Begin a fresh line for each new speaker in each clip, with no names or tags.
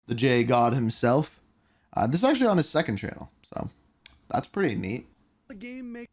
the JGod himself. This is actually on his second channel, so that's pretty neat.
The game make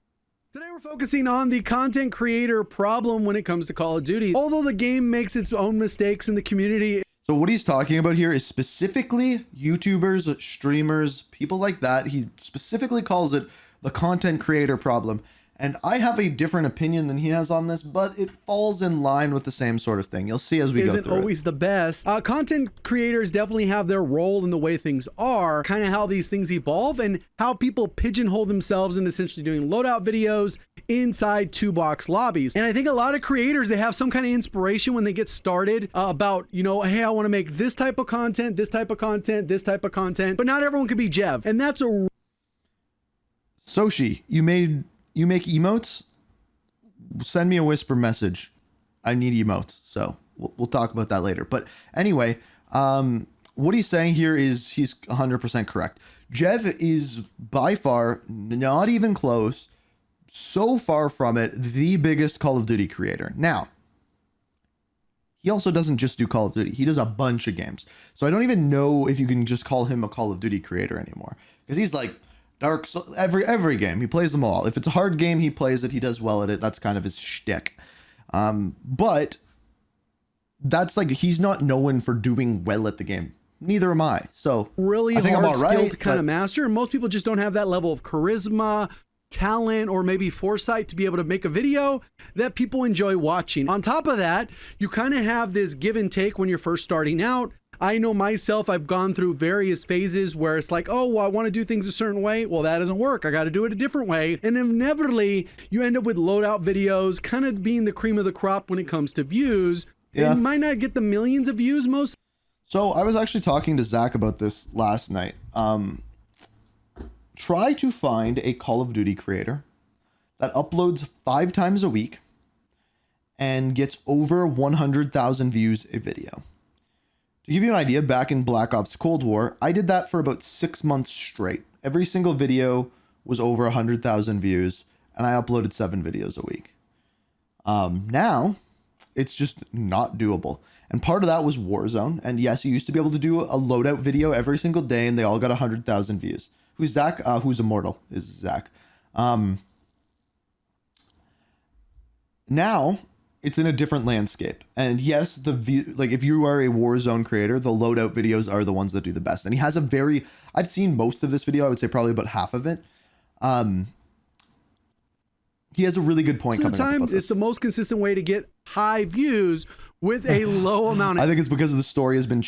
Today we're focusing on the content creator problem when it comes to Call of Duty. Although the game makes its own mistakes in the community.
So what he's talking about here is specifically YouTubers, streamers, people like that. He specifically calls it the content creator problem. And I have a different opinion than he has on this, but it falls in line with the same sort of thing. You'll see as we go through it.
Isn't always the best. Content creators definitely have their role in the way things are, kind of how these things evolve and how people pigeonhole themselves in essentially doing loadout videos inside 2-box lobbies. And I think a lot of creators, they have some kind of inspiration when they get started about, you know, hey, I want to make this type of content, this type of content, this type of content, but not everyone can be Jev. And that's a...
Soshi, you make emotes? Send me a whisper message. I need emotes. So we'll talk about that later. But anyway, what he's saying here is he's 100% correct. Jev is by far, not even close, so far from it, the biggest Call of Duty creator. Now, he also doesn't just do Call of Duty. He does a bunch of games. So I don't even know if you can just call him a Call of Duty creator anymore. Because he's like... every game he plays them all. If it's a hard game, he plays it. He does well at it. That's kind of his shtick. But that's like, he's not known for doing well at the game. Neither am I. So
really
I think
hard
I'm all
skill
right,
to kind of master. And most people just don't have that level of charisma, talent, or maybe foresight to be able to make a video that people enjoy watching. On top of that, you kind of have this give and take when you're first starting out. I know myself, I've gone through various phases where it's like, oh, well, I want to do things a certain way. Well, that doesn't work. I got to do it a different way. And inevitably, you end up with loadout videos kind of being the cream of the crop when it comes to views. Yeah. It might not get the millions of views most.
So I was actually talking to Zach about this last night. Try to find a Call of Duty creator that uploads 5 times a week and gets over 100,000 views a video. To give you an idea, back in Black Ops Cold War, I did that for about 6 months straight. Every single video was over 100,000 views, and I uploaded 7 videos a week. Now, it's just not doable. And part of that was Warzone. And yes, you used to be able to do a loadout video every single day, and they all got 100,000 views. Who's Zach? Who's Immortal is Zach. Now... it's in a different landscape. And yes, the view, like if you are a Warzone creator, the loadout videos are the ones that do the best. And he has a very, I've seen most of this video. I would say probably about half of it. He has a really good point coming up about this.
It's the most consistent way to get high views with a low amount of
I think it's because the story has been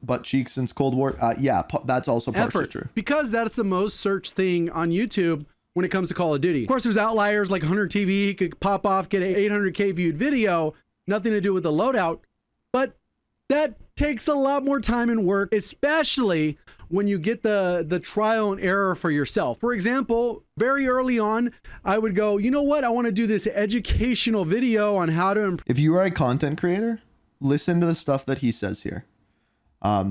butt cheeks since Cold War. Yeah, that's also partially true.
Because that's the most searched thing on YouTube when it comes to Call of Duty. Of course, there's outliers like Hunter TV could pop off, get an 800K viewed video, nothing to do with the loadout, but that takes a lot more time and work, especially when you get the trial and error for yourself. For example, very early on, I would go, you know what? I want to do this educational video on how to improve.
If you are a content creator, listen to the stuff that he says here.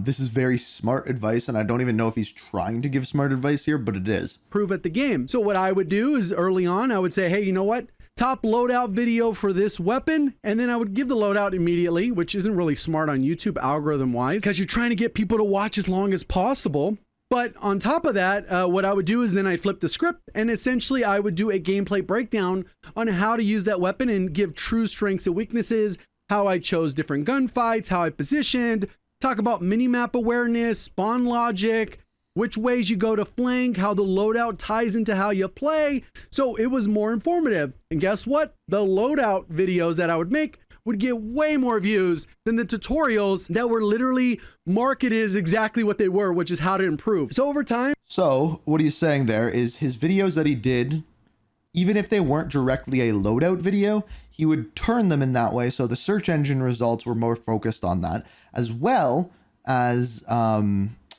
This is very smart advice, and I don't even know if he's trying to give smart advice here, but it is.
Prove at the game. So what I would do is early on, I would say, hey, you know what? Top loadout video for this weapon. And then I would give the loadout immediately, which isn't really smart on YouTube algorithm wise, because you're trying to get people to watch as long as possible. But on top of that, what I would do is then I'd flip the script, and essentially I would do a gameplay breakdown on how to use that weapon and give true strengths and weaknesses, how I chose different gunfights, how I positioned, talk about minimap awareness, spawn logic, which ways you go to flank, how the loadout ties into how you play. So it was more informative. And guess what? The loadout videos that I would make would get way more views than the tutorials that were literally marketed as exactly what they were, which is how to improve. So over time.
So what he's saying there is his videos that he did, even if they weren't directly a loadout video, he would turn them in that way. So the search engine results were more focused on that, as well as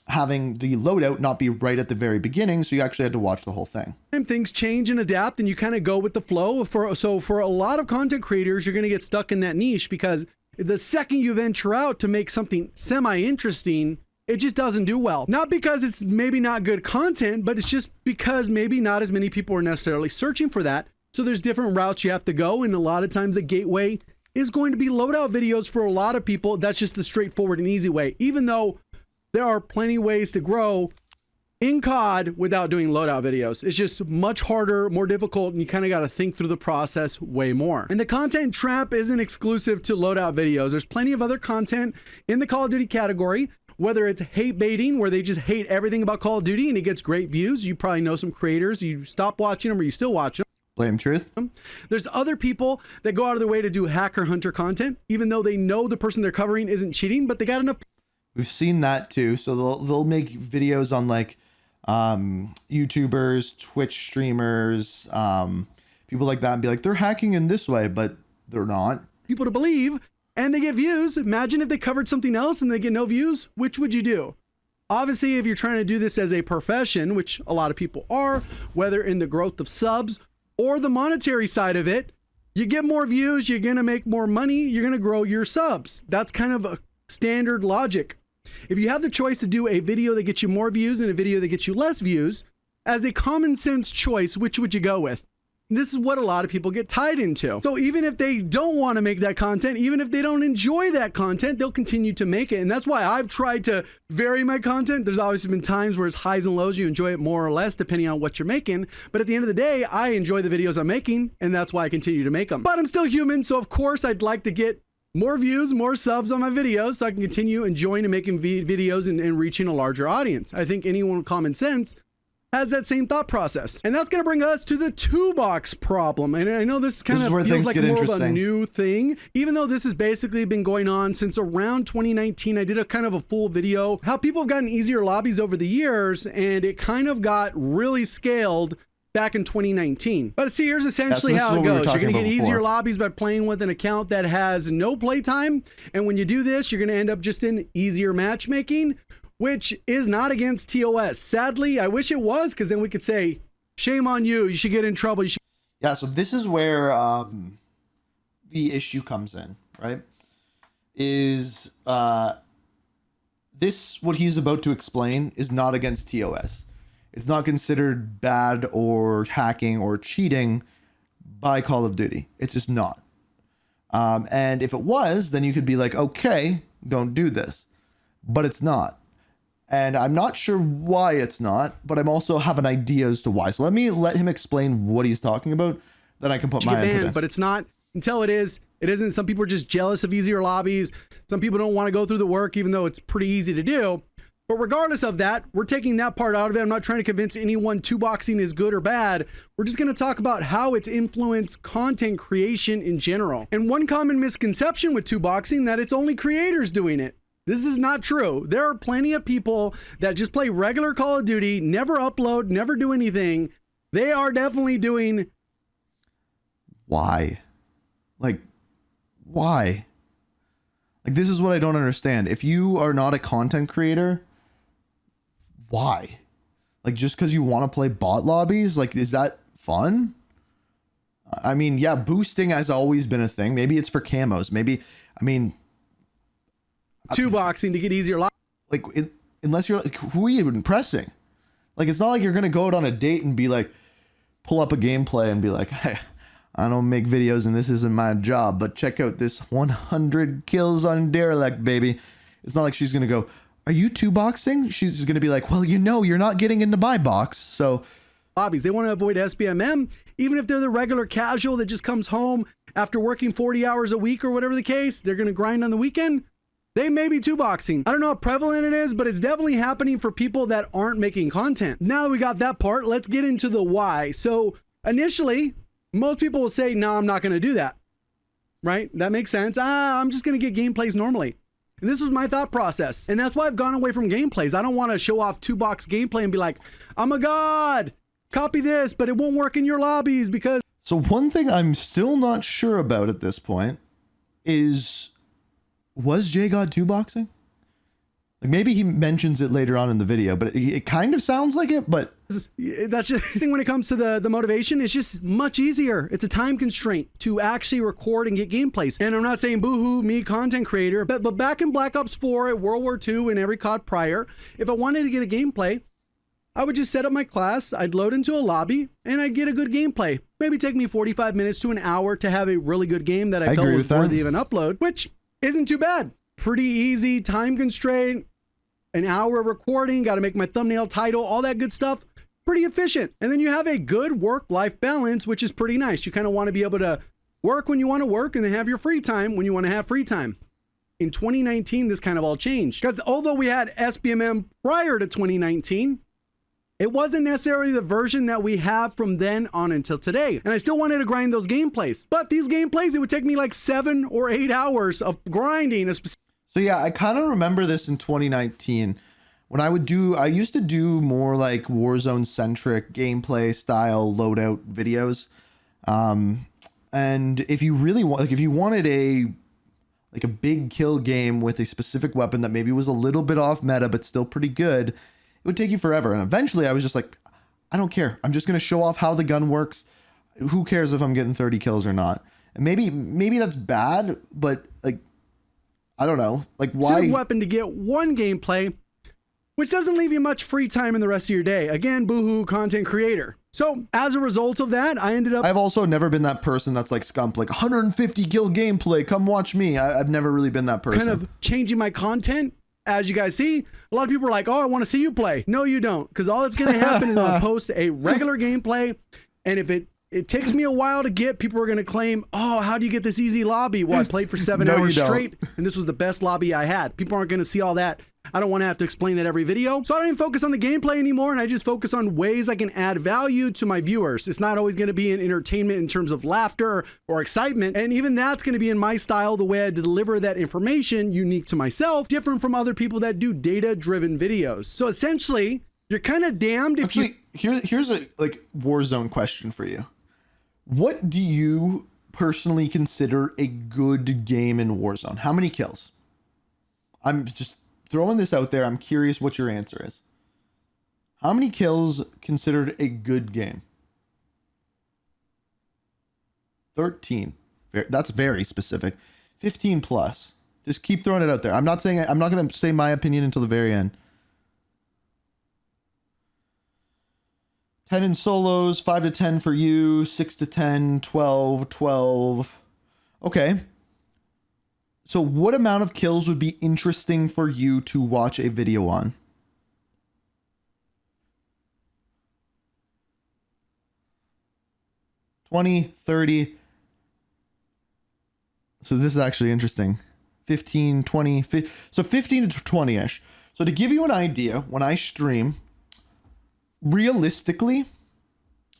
having the loadout not be right at the very beginning. So you actually had to watch the whole thing.
Things change and adapt, and you kind of go with the flow. So for a lot of content creators, you're going to get stuck in that niche, because the second you venture out to make something semi-interesting, it just doesn't do well. Not because it's maybe not good content, but it's just because maybe not as many people are necessarily searching for that. So there's different routes you have to go, and a lot of times the gateway is going to be loadout videos for a lot of people. That's just the straightforward and easy way, even though there are plenty ways to grow in COD without doing loadout videos. It's just much harder, more difficult, and you kind of got to think through the process way more. And the content trap isn't exclusive to loadout videos. There's plenty of other content in the Call of Duty category, whether it's hate baiting, where they just hate everything about Call of Duty and it gets great views. You probably know some creators. You stop watching them or you still watch them.
Blame truth.
There's other people that go out of their way to do hacker hunter content, even though they know the person they're covering isn't cheating, but they got enough.
We've seen that too. So they'll make videos on like YouTubers, Twitch streamers, people like that, and be like, they're hacking in this way, but they're not.
People to believe, and they get views. Imagine if they covered something else and they get no views. Which would you do? Obviously, if you're trying to do this as a profession, which a lot of people are, whether in the growth of subs or the monetary side of it, you get more views, you're going to make more money, you're going to grow your subs. That's kind of a standard logic. If you have the choice to do a video that gets you more views and a video that gets you less views, as a common sense choice, which would you go with? This is what a lot of people get tied into. So even if they don't want to make that content, even if they don't enjoy that content, they'll continue to make it. And that's why I've tried to vary my content. There's obviously been times where it's highs and lows. You enjoy it more or less depending on what you're making. But at the end of the day, I enjoy the videos I'm making, and that's why I continue to make them. But I'm still human, so of course I'd like to get more views, more subs on my videos so I can continue enjoying and making videos and reaching a larger audience. I think anyone with common sense has that same thought process. And that's going to bring us to the 2-box problem. And I know this kind of feels like more of a new thing, even though this has basically been going on since around 2019. I did a kind of a full video, how people have gotten easier lobbies over the years, and it kind of got really scaled back in 2019. But see, here's essentially how it goes. You're going to get easier lobbies by playing with an account that has no playtime. And when you do this, you're going to end up just in easier matchmaking, which is not against TOS. Sadly, I wish it was, because then we could say, shame on you. You should get in trouble. You should.
Yeah, so this is where the issue comes in, right? Is this, what he's about to explain, is not against TOS. It's not considered bad or hacking or cheating by Call of Duty. It's just not. And if it was, then you could be like, okay, don't do this. But it's not. And I'm not sure why it's not, but I'm also have an idea as to why. So let him explain what he's talking about. Then I can put my input in.
But it's not until it is. It isn't. Some people are just jealous of easier lobbies. Some people don't want to go through the work, even though it's pretty easy to do. But regardless of that, we're taking that part out of it. I'm not trying to convince anyone 2-boxing is good or bad. We're just going to talk about how it's influenced content creation in general. And one common misconception with 2-boxing, that it's only creators doing it. This is not true. There are plenty of people that just play regular Call of Duty, never upload, never do anything. They are definitely doing.
Why? Like, why? Like, this is what I don't understand. If you are not a content creator, why? Like, just because you want to play bot lobbies? Like, is that fun? I mean, yeah, boosting has always been a thing. Maybe it's for camos. Maybe, I mean,
2-boxing to get easier.
Like, unless you're like, who are you impressing? Like, it's not like you're going to go out on a date and be like, pull up a gameplay and be like, hey, I don't make videos and this isn't my job, but check out this 100 kills on Derelict, baby. It's not like she's going to go, are you 2-boxing? She's going to be like, well, you know, you're not getting into my box. So
lobbies, they want to avoid SBMM, even if they're the regular casual that just comes home after working 40 hours a week or whatever the case, they're going to grind on the weekend. They may be 2-boxing. I don't know how prevalent it is, but it's definitely happening for people that aren't making content. Now that we got that part, let's get into the why. So initially, most people will say, no, I'm not going to do that. Right? That makes sense. I'm just going to get gameplays normally. And this was my thought process. And that's why I've gone away from gameplays. I don't want to show off 2-box gameplay and be like, I'm a god, copy this, but it won't work in your lobbies because.
So one thing I'm still not sure about at this point is, was JGod 2-boxing? Like, maybe he mentions it later on in the video, but it kind of sounds like it, but
that's just the thing when it comes to the motivation. It's just much easier. It's a time constraint to actually record and get gameplays. And I'm not saying boohoo, me, content creator, but back in Black Ops 4, at World War II, and every COD prior, if I wanted to get a gameplay, I would just set up my class, I'd load into a lobby, and I'd get a good gameplay. Maybe take me 45 minutes to an hour to have a really good game that I felt was worthy of an upload, which isn't too bad. Pretty easy, time constraint, an hour of recording, got to make my thumbnail title, all that good stuff. Pretty efficient. And then you have a good work-life balance, which is pretty nice. You kind of want to be able to work when you want to work and then have your free time when you want to have free time. In 2019, this kind of all changed, because although we had SBMM prior to 2019, it wasn't necessarily the version that we have from then on until today. And I still wanted to grind those gameplays. But these gameplays, it would take me like 7 or 8 hours of grinding a specific.
So yeah, I kind of remember this in 2019 when I used to do more like Warzone centric gameplay style loadout videos. And if you really want, like if you wanted a big kill game with a specific weapon that maybe was a little bit off meta, but still pretty good, it would take you forever. And eventually I was just like, I don't care. I'm just going to show off how the gun works. Who cares if I'm getting 30 kills or not? And maybe that's bad, but like, I don't know. Like why
weapon to get one gameplay, which doesn't leave you much free time in the rest of your day. Again, boohoo, content creator. So as a result of that, I've also
never been that person that's like scump, like 150 kill gameplay. Come watch me. I've never really been that person.
Kind of changing my content. As you guys see, a lot of people are like, oh, I want to see you play. No, you don't. Because all that's going to happen is I'll post a regular gameplay. And if it takes me a while to get, people are going to claim, oh, how do you get this easy lobby? Well, I played for 7 hours straight, and this was the best lobby I had. People aren't going to see all that. I don't want to have to explain that every video. So I don't even focus on the gameplay anymore, and I just focus on ways I can add value to my viewers. It's not always going to be in entertainment in terms of laughter or excitement. And even that's going to be in my style, the way I deliver that information unique to myself, different from other people that do data-driven videos. So essentially, you're kind of damned if
here's a like Warzone question for you. What do you personally consider a good game in Warzone? How many kills? I'm just throwing this out there. I'm curious what your answer is. How many kills considered a good game? 13. That's very specific. 15 plus. Just keep throwing it out there. I'm not going to say my opinion until the very end. 10 in solos, 5 to 10 for you, 6 to 10, 12. Okay. So what amount of kills would be interesting for you to watch a video on? 20, 30. So this is actually interesting. 15, 20, so 15 to 20-ish. So to give you an idea, when I stream, realistically,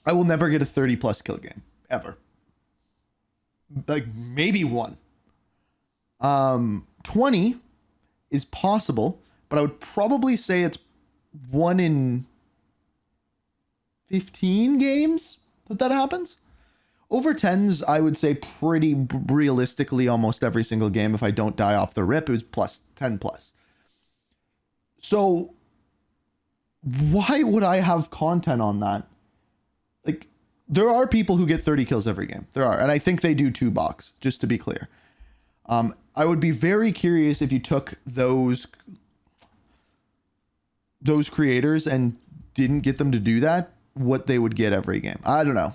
I will never get a 30 plus kill game ever. Like maybe one. 20 is possible, but I would probably say it's 1 in 15 games that happens. Over 10s, I would say pretty realistically almost every single game. If I don't die off the rip, it was plus 10 plus. So why would I have content on that? Like, there are people who get 30 kills every game. There are. And I think they do 2 box, just to be clear. I would be very curious if you took those creators and didn't get them to do that, what they would get every game. I don't know.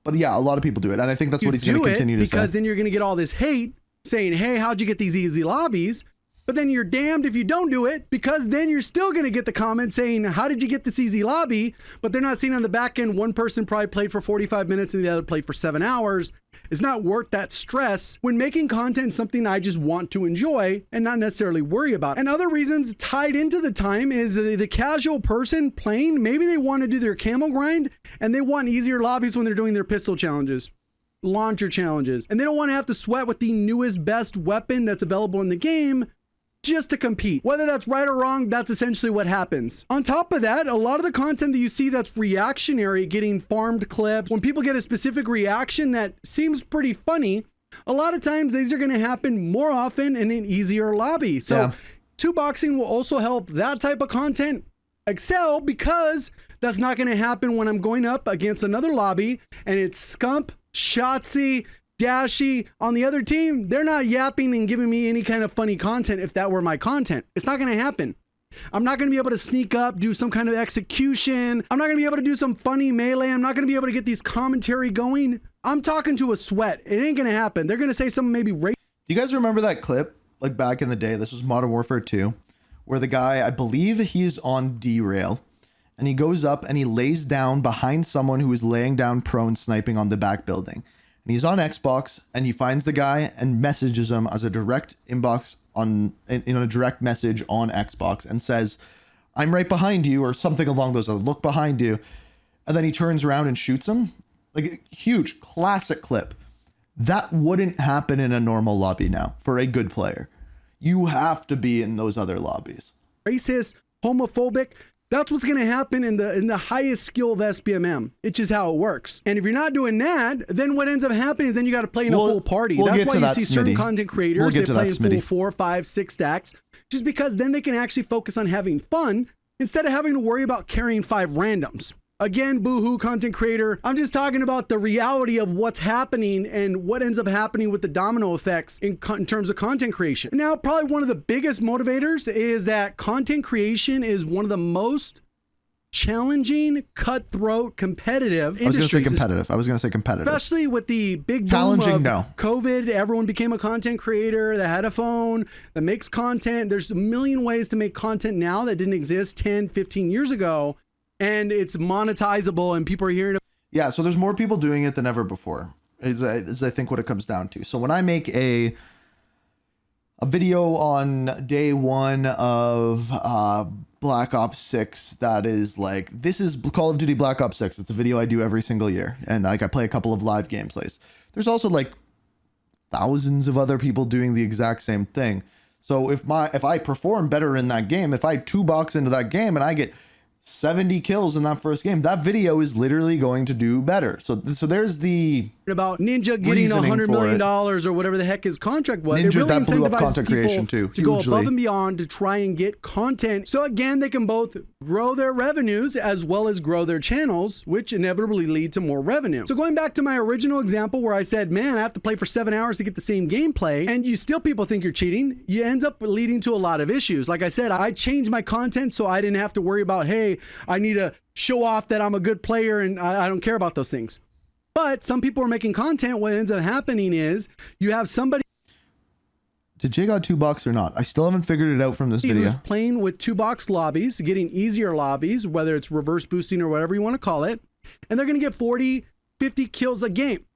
But yeah, a lot of people do it. And I think that's what he's going to continue to say.
Because then you're going to get all this hate saying, hey, how'd you get these easy lobbies? But then you're damned if you don't do it, because then you're still going to get the comment saying, how did you get this easy lobby? But they're not seeing on the back end, one person probably played for 45 minutes and the other played for 7 hours. It's not worth that stress when making content something I just want to enjoy and not necessarily worry about. And other reasons tied into the time is the casual person playing, maybe they want to do their camo grind and they want easier lobbies when they're doing their pistol challenges, launcher challenges, and they don't want to have to sweat with the newest best weapon that's available in the game just to compete. Whether that's right or wrong, that's essentially what happens. On top of that, a lot of the content that you see that's reactionary, getting farmed clips, when people get a specific reaction that seems pretty funny, a lot of times these are going to happen more often in an easier lobby. So yeah. 2boxing will also help that type of content excel, because that's not going to happen when I'm going up against another lobby and it's Scump, Shotsy, Dashy on the other team. They're not yapping and giving me any kind of funny content. If that were my content, it's not going to happen. I'm not going to be able to sneak up, do some kind of execution. I'm not going to be able to do some funny melee. I'm not going to be able to get these commentary going. I'm talking to a sweat. It ain't going to happen. They're going to say something maybe.
Do you guys remember that clip, like back in the day? This was Modern Warfare 2, where the guy, I believe he's on D-rail, and he goes up and he lays down behind someone who is laying down prone sniping on the back building. And he's on Xbox, and he finds the guy and messages him as a direct inbox in a direct message on Xbox and says, "I'm right behind you," or something along those lines. "Look behind you." And then he turns around and shoots him. Like, huge classic clip. That wouldn't happen in a normal lobby now for a good player. You have to be in those other lobbies.
Racist, homophobic. That's what's going to happen in the highest skill of SBMM. It's just how it works. And if you're not doing that, then what ends up happening is then you got to play in a full party. That's why you see certain content creators, they play in full 4, 5, 6 stacks, just because then they can actually focus on having fun instead of having to worry about carrying 5 randoms. Again, boohoo content creator. I'm just talking about the reality of what's happening and what ends up happening with the domino effects in terms of content creation. Now, probably one of the biggest motivators is that content creation is one of the most challenging, cutthroat, competitive industries.
I was going to say competitive.
Especially with the big boom of COVID, everyone became a content creator that had a phone, that makes content. There's a million ways to make content now that didn't exist 10, 15 years ago. And it's monetizable and people are hearing it.
Yeah, so there's more people doing it than ever before, is I think what it comes down to. So when I make a video on day 1 of Black Ops 6 that is like, this is Call of Duty Black Ops 6. It's a video I do every single year. And like I play a couple of live gameplays. There's also like thousands of other people doing the exact same thing. So if I perform better in that game, if I 2-box into that game and I get 70 kills in that first game, that video is literally going to do better. So there's the
about Ninja getting $100 million or whatever the heck his contract was.
Ninja,
it really
that blew up
incentivizes
content creation too,
to go above and beyond to try and get content. So again, they can both grow their revenues as well as grow their channels, which inevitably lead to more revenue. So going back to my original example where I said, man, I have to play for 7 hours to get the same gameplay, and you still people think you're cheating, you end up leading to a lot of issues. Like I said, I changed my content so I didn't have to worry about, hey, I need to show off that I'm a good player and I don't care about those things. But some people are making content. What ends up happening is you have somebody.
Did JGod 2-box or not? I still haven't figured it out from this video.
Who's playing with 2-box lobbies, getting easier lobbies, whether it's reverse boosting or whatever you want to call it. And they're going to get 40, 50 kills a game.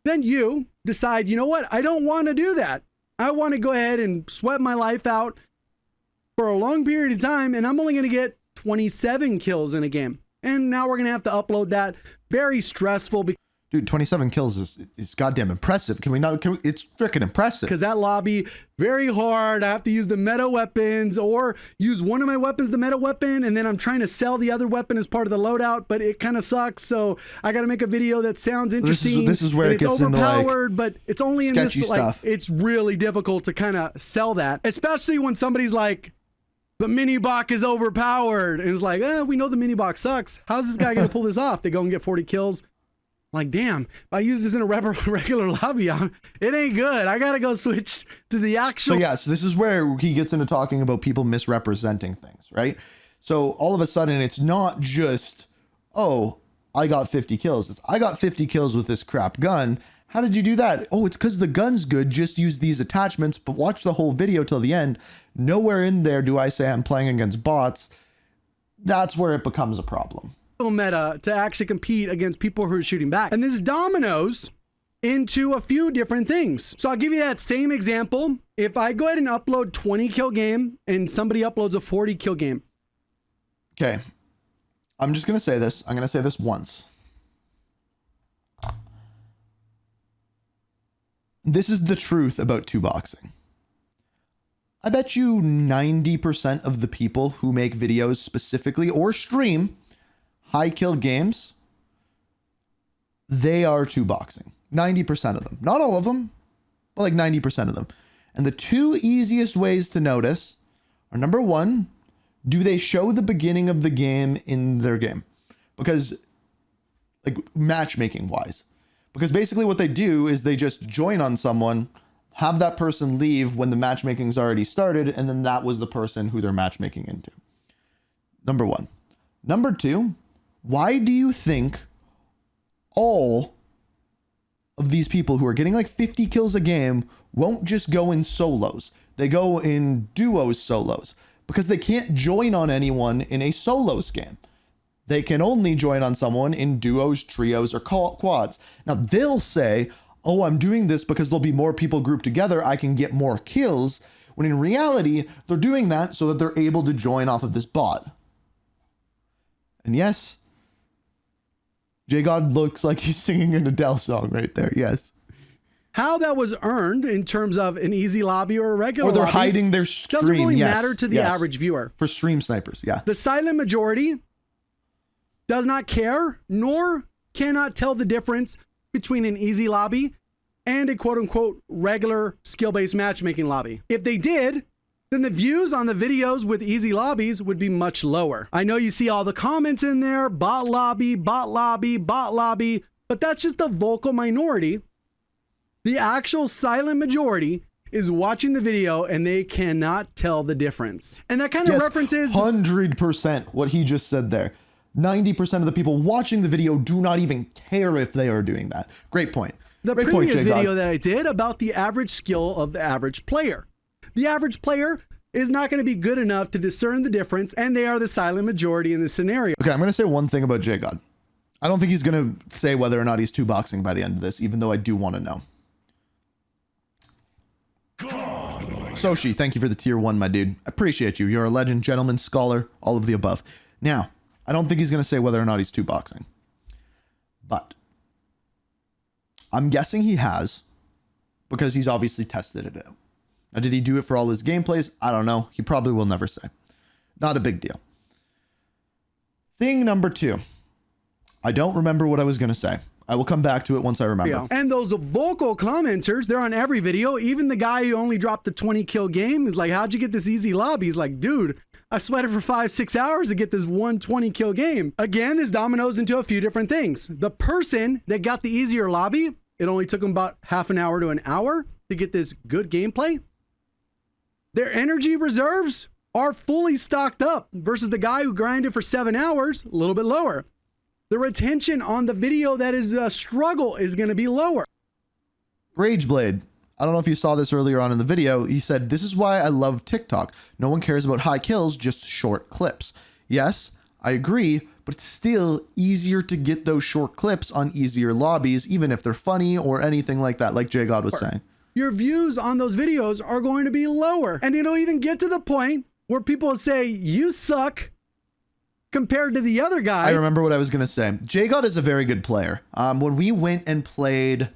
Then you decide, you know what? I don't want to do that. I want to go ahead and sweat my life out for a long period of time. And I'm only going to get 27 kills in a game. And now we're going to have to upload that. Very stressful.
Dude, 27 kills is goddamn impressive. It's freaking impressive.
Because that lobby, very hard. I have to use the meta weapons or use one of my weapons, the meta weapon, and then I'm trying to sell the other weapon as part of the loadout, but it kind of sucks. So I got to make a video that sounds interesting.
This is where it gets
overpowered,
into
but it's only in
sketchy
this
stuff.
Like, it's really difficult to kind of sell that, especially when somebody's like, the mini box is overpowered. And it's like, we know the mini box sucks. How's this guy going to pull this off? They go and get 40 kills. Like, damn, if I use this in a regular lobby, it ain't good. I got to go switch to the actual.
So this is where he gets into talking about people misrepresenting things, right? So all of a sudden, it's not just, oh, I got 50 kills. It's, I got 50 kills with this crap gun. How did you do that? Oh, it's because the gun's good. Just use these attachments, but watch the whole video till the end. Nowhere in there do I say I'm playing against bots. That's where it becomes a problem.
Meta to actually compete against people who are shooting back. And this dominoes into a few different things. So I'll give you that same example. If I go ahead and upload 20 kill game and somebody uploads a 40 kill game.
Okay. I'm just going to say this. I'm going to say this once. This is the truth about 2-boxing. I bet you 90% of the people who make videos specifically or stream high kill games, they are 2-boxing. 90% of them. Not all of them, but like 90% of them. And the two easiest ways to notice are, number one, do they show the beginning of the game in their game? Because, like, matchmaking wise. Because basically what they do is they just join on someone, have that person leave when the matchmaking's already started, and then that was the person who they're matchmaking into. Number one. Number two, why do you think all of these people who are getting like 50 kills a game won't just go in solos? They go in duos solos. because they can't join on anyone in a solo scam. They can only join on someone in duos, trios, or quads. Now they'll say, oh, I'm doing this because there'll be more people grouped together. I can get more kills. When in reality, they're doing that so that they're able to join off of this bot. And yes, JGod looks like he's singing an Adele song right there. Yes.
How that was earned in terms of an easy lobby or a regular
lobby. Or they're
lobby
hiding their stream.
Doesn't really matter to the average viewer.
For stream snipers, yeah.
The silent majority does not care, nor cannot tell the difference between an easy lobby and a quote-unquote regular skill-based matchmaking lobby. If they did, then the views on the videos with easy lobbies would be much lower. I know you see all the comments in there, bot lobby, bot lobby, bot lobby, but that's just the vocal minority. The actual silent majority is watching the video and they cannot tell the difference. And that kind of references
100% what he just said there. 90% of the people watching the video do not even care if they are doing that. Great point.
The previous video that I did about the average skill of the average player. The average player is not going to be good enough to discern the difference, and they are the silent majority in this scenario.
Okay, I'm going to say one thing about JGod. I don't think he's going to say whether or not he's 2-boxing by the end of this, even though I do want to know. Soshi, thank you for the tier 1, my dude. I appreciate you. You're a legend, gentleman, scholar, all of the above. Now, I don't think he's going to say whether or not he's 2-boxing. But I'm guessing he has, because he's obviously tested it out. Now, did he do it for all his gameplays? I don't know. He probably will never say. Not a big deal. Thing number 2. I don't remember what I was going to say. I will come back to it once I remember.
Yeah. And those vocal commenters, they're on every video. Even the guy who only dropped the 20 kill game is like, how'd you get this easy lobby? He's like, dude, I sweated for 5-6 hours to get this 120 kill game. Again, this dominoes into a few different things. The person that got the easier lobby, it only took them about half an hour to an hour to get this good gameplay. Their energy reserves are fully stocked up versus the guy who grinded for 7 hours, a little bit lower. The retention on the video that is a struggle is going to be lower.
Rageblade, I don't know if you saw this earlier on in the video. He said, this is why I love TikTok. No one cares about high kills, just short clips. Yes, I agree, but it's still easier to get those short clips on easier lobbies, even if they're funny or anything like that, like JGod was saying.
Your views on those videos are going to be lower. And it'll even get to the point where people say, you suck compared to the other guy.
I remember what I was going to say. JGod is a very good player. When we went and played,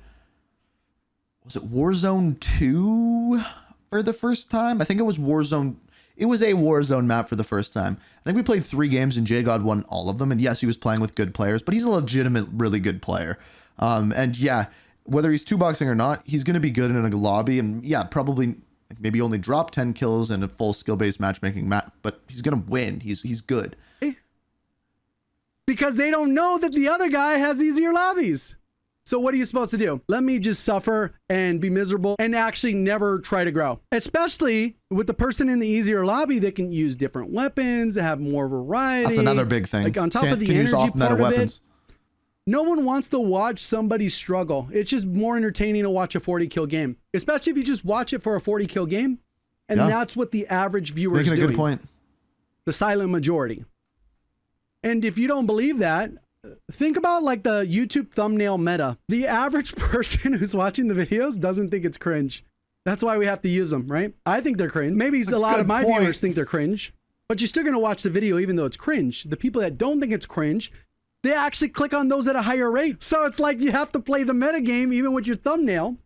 was it Warzone 2 for the first time? I think it was Warzone. It was a Warzone map for the first time. I think we played 3 games and JGod won all of them. And yes, he was playing with good players, but he's a legitimate, really good player. And yeah, whether he's 2-boxing or not, he's going to be good in a lobby. And yeah, probably maybe only drop 10 kills in a full skill-based matchmaking map, but he's going to win. He's good.
Because they don't know that the other guy has easier lobbies. So what are you supposed to do? Let me just suffer and be miserable and actually never try to grow. Especially with the person in the easier lobby that can use different weapons, that have more variety.
That's another big thing.
Like on top of the energy part of it, no one wants to watch somebody struggle. It's just more entertaining to watch a 40 kill game, especially if you just watch it for a 40 kill game. And that's what the average viewer is doing.
Making a good point.
The silent majority. And if you don't believe that, think about like the YouTube thumbnail meta. The average person who's watching the videos doesn't think it's cringe. That's why we have to use them, right? I think they're cringe. Maybe a lot of my viewers think they're cringe, but you're still going to watch the video even though it's cringe. The people that don't think it's cringe, they actually click on those at a higher rate. So it's like you have to play the meta game even with your thumbnail.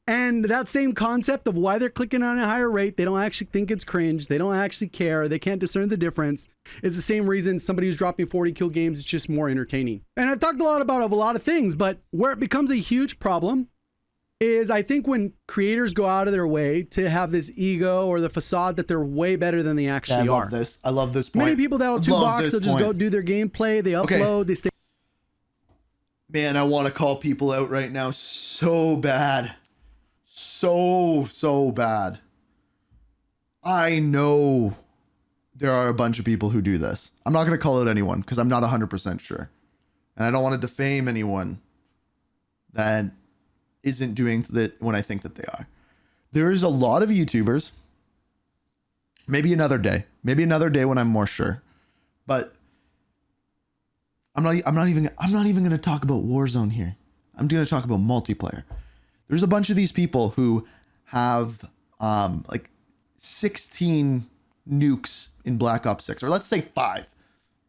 And that same concept of why they're clicking on a higher rate, they don't actually think it's cringe. They don't actually care. They can't discern the difference. It's the same reason somebody who's dropping 40 kill games is just more entertaining. And I've talked a lot about a lot of things, but where it becomes a huge problem is I think when creators go out of their way to have this ego or the facade that they're way better than they actually are.
I love this point.
Many people that'll 2-box, they'll just go do their gameplay. They upload, they stay.
Man, I want to call people out right now so bad. So bad. I know there are a bunch of people who do this. I'm not going to call out anyone because I'm not 100% sure. And I don't want to defame anyone that isn't doing that when I think that they are. There is a lot of YouTubers Maybe another day. Maybe another day when I'm more sure. But I'm not even going to talk about Warzone here. I'm going to talk about multiplayer. There's a bunch of these people who have like 16 nukes in Black Ops 6, or let's say 5.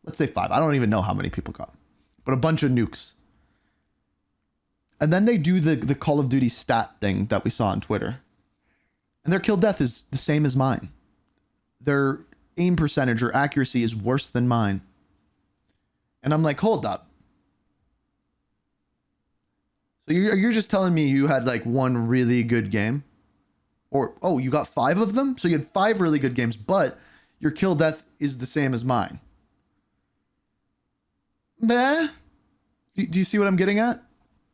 Let's say 5. I don't even know how many people got, but a bunch of nukes. And then they do the Call of Duty stat thing that we saw on Twitter. And their kill death is the same as mine. Their aim percentage or accuracy is worse than mine. And I'm like, hold up. So you're just telling me you had like one really good game? Or, oh, you got 5 of them? So you had 5 really good games, but your kill death is the same as mine. Meh? Do you see what I'm getting at?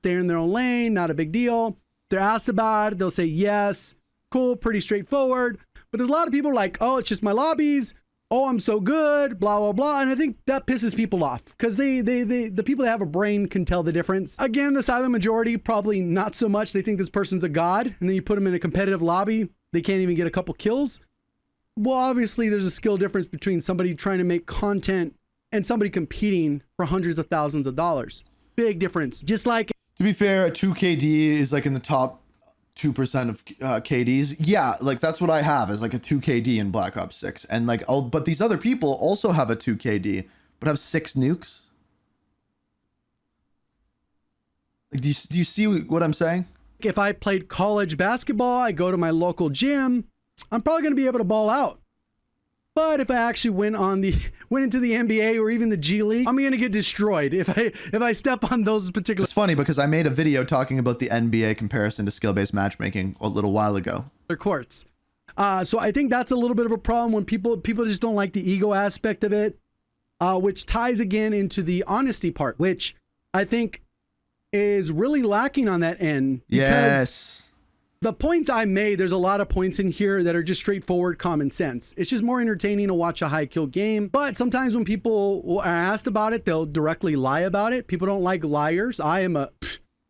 They're in their own lane, not a big deal. They're asked about it, they'll say yes, cool, pretty straightforward. But there's a lot of people like, oh, it's just my lobbies. Oh, I'm so good, blah, blah, blah. And I think that pisses people off because the people that have a brain can tell the difference. Again, the silent majority, probably not so much. They think this person's a god. And then you put them in a competitive lobby. They can't even get a couple kills. Well, obviously, there's a skill difference between somebody trying to make content and somebody competing for hundreds of thousands of dollars. Big difference. Just like...
To be fair, a 2KD is like in the top 2% of KDs. Yeah, like that's what I have is like a 2KD in Black Ops 6. And like, but these other people also have a 2KD, but have 6 nukes. Like, do you see what I'm saying?
If I played college basketball, I go to my local gym, I'm probably going to be able to ball out. But if I actually went into the NBA or even the G League, I'm going to get destroyed if I step on those particular...
It's funny because I made a video talking about the NBA comparison to skill-based matchmaking a little while ago.
Courts. So I think that's a little bit of a problem when people just don't like the ego aspect of it, which ties again into the honesty part, which I think is really lacking on that end.
Yes.
The points I made, there's a lot of points in here that are just straightforward common sense. It's just more entertaining to watch a high kill game. But sometimes when people are asked about it, they'll directly lie about it. People don't like liars. I'm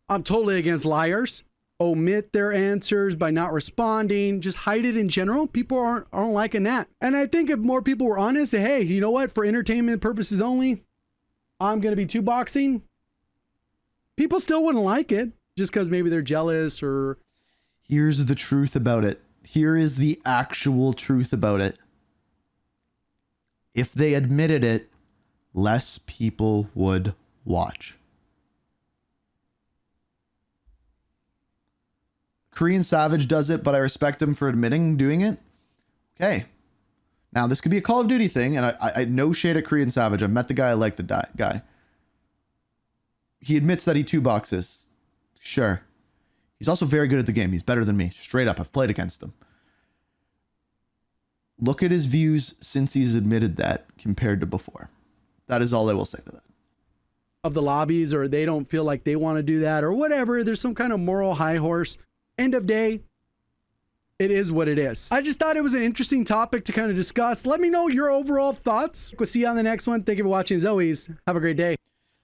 totally against liars. Omit their answers by not responding. Just hide it in general. People aren't liking that. And I think if more people were honest, say, hey, you know what? For entertainment purposes only, I'm going to be 2-boxing. People still wouldn't like it just because maybe they're jealous or...
Here's the truth about it. Here is the actual truth about it. If they admitted it, less people would watch. Korean Savage does it, but I respect him for admitting doing it. Okay. Now, this could be a Call of Duty thing, and I no shade at Korean Savage. I met the guy. I like the guy. He admits that he 2-boxes. Sure. He's also very good at the game. He's better than me. Straight up. I've played against him. Look at his views since he's admitted that compared to before. That is all I will say to that.
Of the lobbies, or they don't feel like they want to do that or whatever. There's some kind of moral high horse. End of day, it is what it is. I just thought it was an interesting topic to kind of discuss. Let me know your overall thoughts. We'll see you on the next one. Thank you for watching as always. Have a great day.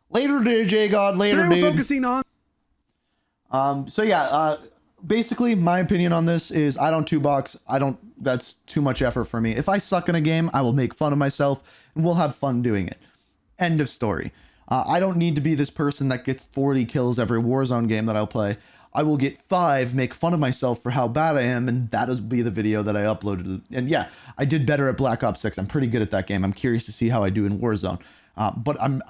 Later, dude, JGod. Later,
Today
dude.
we're focusing on...
Basically my opinion on this is I don't 2-box. That's too much effort for me. If I suck in a game, I will make fun of myself and we'll have fun doing it. End of story. I don't need to be this person that gets 40 kills every Warzone game that I'll play. I will get 5, make fun of myself for how bad I am, and that'll be the video that I uploaded. And yeah, I did better at Black Ops 6. I'm pretty good at that game. I'm curious to see how I do in Warzone. But I'm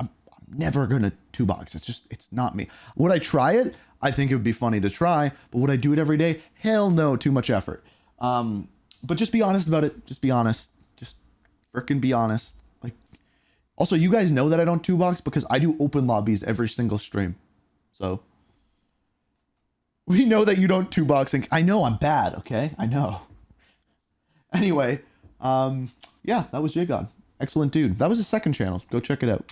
never gonna 2-box. It's not me. Would I try it? I think it would be funny to try, but would I do it every day? Hell no, too much effort. But just be honest about it. Just be honest. Just frickin' be honest. Like, also, you guys know that I don't 2-box because I do open lobbies every single stream. So we know that you don't 2-box, and I know I'm bad. Okay, I know. Anyway, yeah, that was JGod. Excellent dude. That was his second channel. Go check it out.